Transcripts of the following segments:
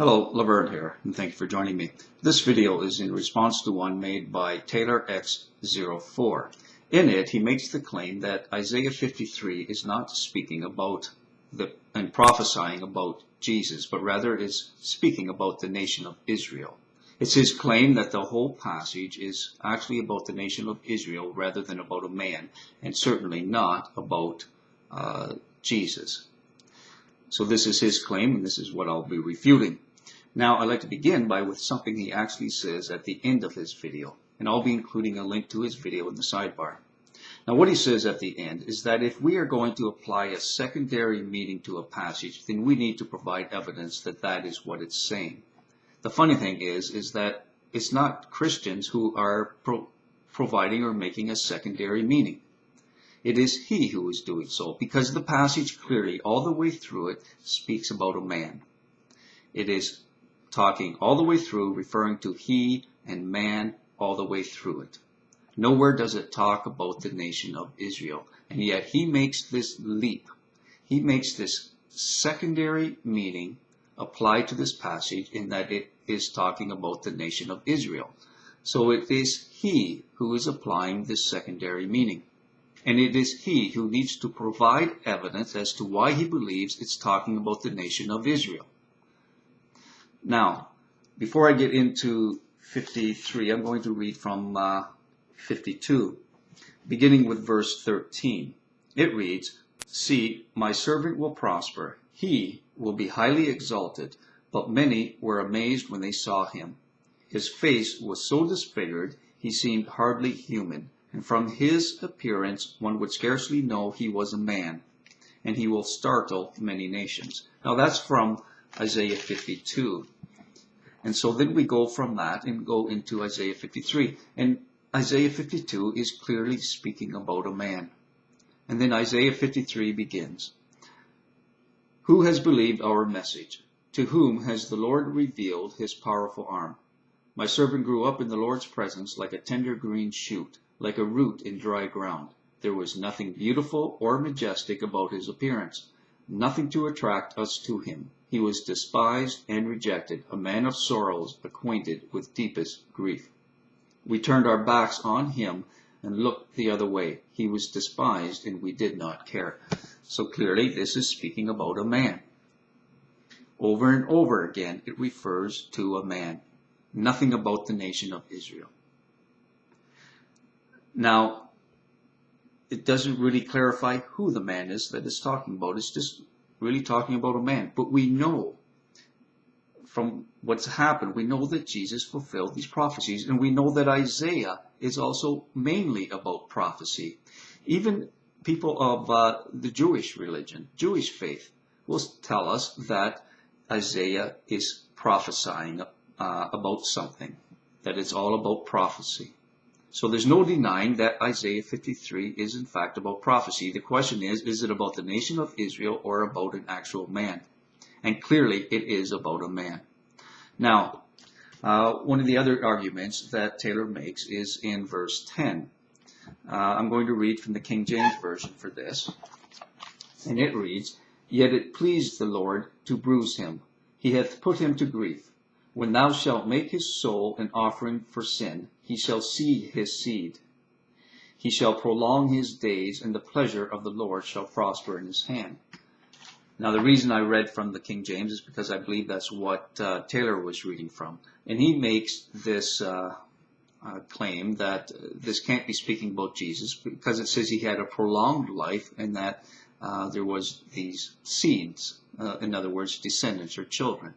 Hello, Laverne here, and thank you for joining me. This video is in response to one made by Taylor X04. In it, he makes the claim that Isaiah 53 is not speaking about and prophesying about Jesus, but rather is speaking about the nation of Israel. It's his claim that the whole passage is actually about the nation of Israel rather than about a man, and certainly not about Jesus. So this is his claim, and this is what I'll be refuting. Now, I'd like to begin with something he actually says at the end of his video, and I'll be including a link to his video in the sidebar. Now, what he says at the end is that if we are going to apply a secondary meaning to a passage, then we need to provide evidence that that is what it's saying. The funny thing is that it's not Christians who are providing or making a secondary meaning. It is he who is doing so, because the passage clearly, all the way through it, speaks about a man. It is talking all the way through, referring to he and man all the way through it. Nowhere does it talk about the nation of Israel. And yet he makes this leap. He makes this secondary meaning apply to this passage in that it is talking about the nation of Israel. So it is he who is applying this secondary meaning. And it is he who needs to provide evidence as to why he believes it's talking about the nation of Israel. Now, before I get into 53, I'm going to read from 52, beginning with verse 13. It reads, "See, my servant will prosper. He will be highly exalted, but many were amazed when they saw him. His face was so disfigured, he seemed hardly human. And from his appearance, one would scarcely know he was a man, and he will startle many nations." Now that's from Isaiah 52. And so then we go from that and go into Isaiah 53. And Isaiah 52 is clearly speaking about a man. And then Isaiah 53 begins, "Who has believed our message? To whom has the Lord revealed his powerful arm? My servant grew up in the Lord's presence like a tender green shoot, like a root in dry ground. There was nothing beautiful or majestic about his appearance, nothing to attract us to him. He was despised and rejected, a man of sorrows, acquainted with deepest grief. We turned our backs on him and looked the other way. He was despised and we did not care." So clearly this is speaking about a man. Over and over again it refers to a man. Nothing about the nation of Israel. Now, it doesn't really clarify who the man is that it's talking about. It's just really talking about a man. But we know from what's happened, we know that Jesus fulfilled these prophecies, and we know that Isaiah is also mainly about prophecy. Even people of the Jewish religion, Jewish faith, will tell us that Isaiah is prophesying about something, that it's all about prophecy. So there's no denying that Isaiah 53 is in fact about prophecy. The question is it about the nation of Israel or about an actual man? And clearly it is about a man. Now, one of the other arguments that Taylor makes is in verse 10. I'm going to read from the King James Version for this. And it reads, "Yet it pleased the Lord to bruise him. He hath put him to grief. When thou shalt make his soul an offering for sin, he shall see his seed. He shall prolong his days, and the pleasure of the Lord shall prosper in his hand." Now, the reason I read from the King James is because I believe that's what Taylor was reading from. And he makes this claim that this can't be speaking about Jesus because it says he had a prolonged life and that there was these seeds, in other words, descendants or children.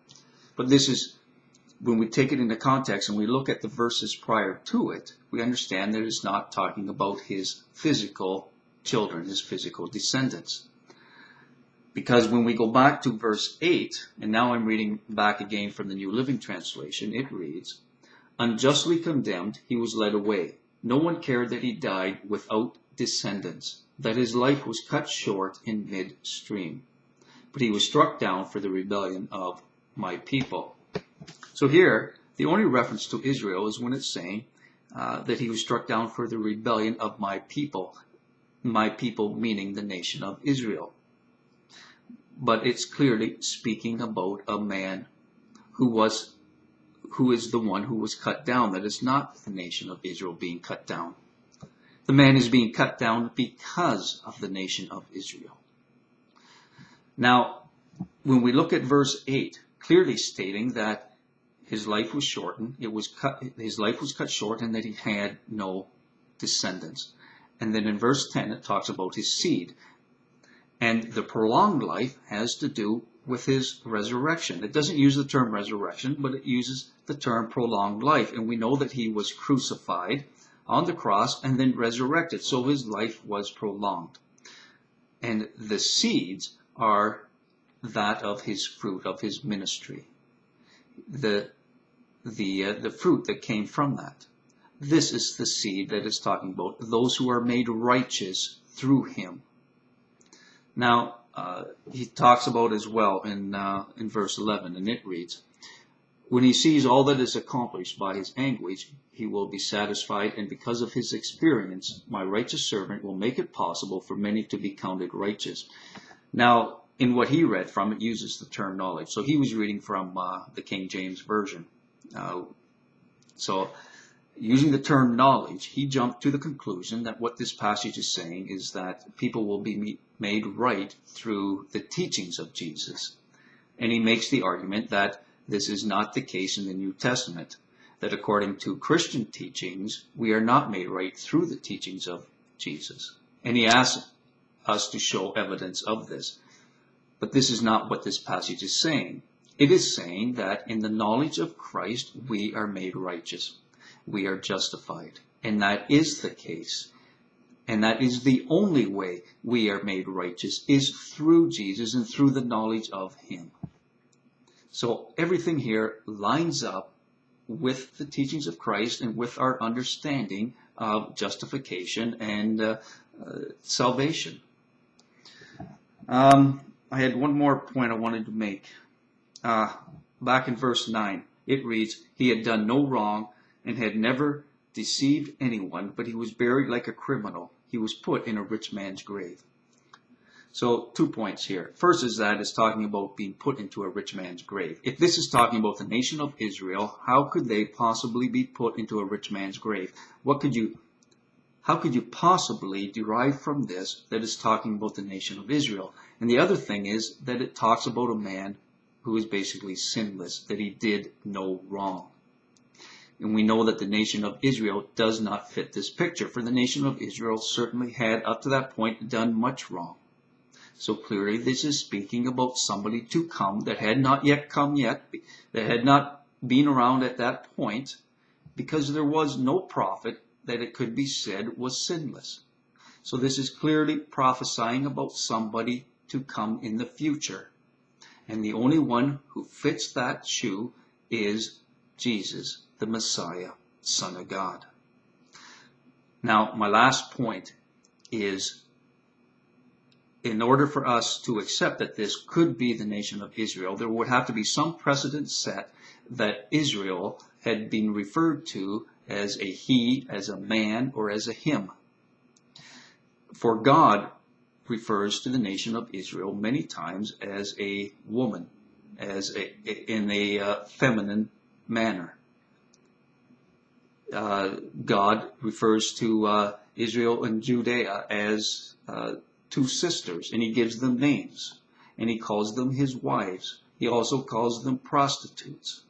But this is, when we take it into context and we look at the verses prior to it, we understand that it's not talking about his physical children, his physical descendants. Because when we go back to verse 8, and now I'm reading back again from the New Living Translation, it reads, "Unjustly condemned, he was led away. No one cared that he died without descendants, that his life was cut short in midstream. But he was struck down for the rebellion of my people." So here, the only reference to Israel is when it's saying that he was struck down for the rebellion of my people meaning the nation of Israel. But it's clearly speaking about a man who is the one who was cut down. That is not the nation of Israel being cut down. The man is being cut down because of the nation of Israel. Now, when we look at verse 8, clearly stating that his life was shortened, his life was cut short, and that he had no descendants. And then in verse 10, it talks about his seed. And the prolonged life has to do with his resurrection. It doesn't use the term resurrection, but it uses the term prolonged life. And we know that he was crucified on the cross and then resurrected. So his life was prolonged. And the seeds are that of his fruit, of his ministry. The fruit that came from that. This is the seed that is talking about those who are made righteous through him. Now, he talks about as well in verse 11, and it reads, "When he sees all that is accomplished by his anguish, he will be satisfied, and because of his experience, my righteous servant will make it possible for many to be counted righteous." Now, in what he read from, it uses the term knowledge. So he was reading from the King James Version. So using the term knowledge, he jumped to the conclusion that what this passage is saying is that people will be made right through the teachings of Jesus. And he makes the argument that this is not the case in the New Testament, that according to Christian teachings, we are not made right through the teachings of Jesus. And he asks us to show evidence of this. But this is not what this passage is saying. It is saying that in the knowledge of Christ, we are made righteous. We are justified. And that is the case. And that is the only way we are made righteous, is through Jesus and through the knowledge of him. So everything here lines up with the teachings of Christ and with our understanding of justification and salvation. I had one more point I wanted to make. Back in verse 9, it reads, "He had done no wrong and had never deceived anyone, but he was buried like a criminal. He was put in a rich man's grave." So 2 points here. First is that it's talking about being put into a rich man's grave. If this is talking about the nation of Israel, how could they possibly be put into a rich man's grave? How could you possibly derive from this that it's talking about the nation of Israel? And the other thing is that it talks about a man who is basically sinless, that he did no wrong. And we know that the nation of Israel does not fit this picture, for the nation of Israel certainly had, up to that point, done much wrong. So clearly this is speaking about somebody to come that had not yet come yet, that had not been around at that point, because there was no prophet that it could be said was sinless. So this is clearly prophesying about somebody to come in the future. And the only one who fits that shoe is Jesus, the Messiah, Son of God. Now, my last point is, in order for us to accept that this could be the nation of Israel, there would have to be some precedent set that Israel had been referred to as a he, as a man, or as a him. For God refers to the nation of Israel many times as a woman, in a feminine manner. God refers to Israel and Judea as two sisters, and he gives them names, and he calls them his wives. He also calls them prostitutes.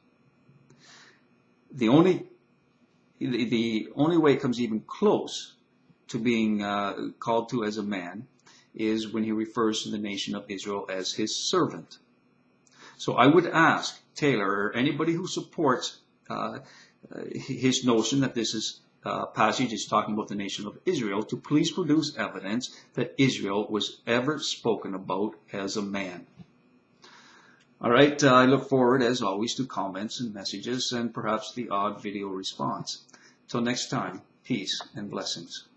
The only way it comes even close to being called to as a man is when he refers to the nation of Israel as his servant. So I would ask Taylor, or anybody who supports his notion that this passage is talking about the nation of Israel, to please produce evidence that Israel was ever spoken about as a man. All right, I look forward, as always, to comments and messages and perhaps the odd video response. Till next time, peace and blessings.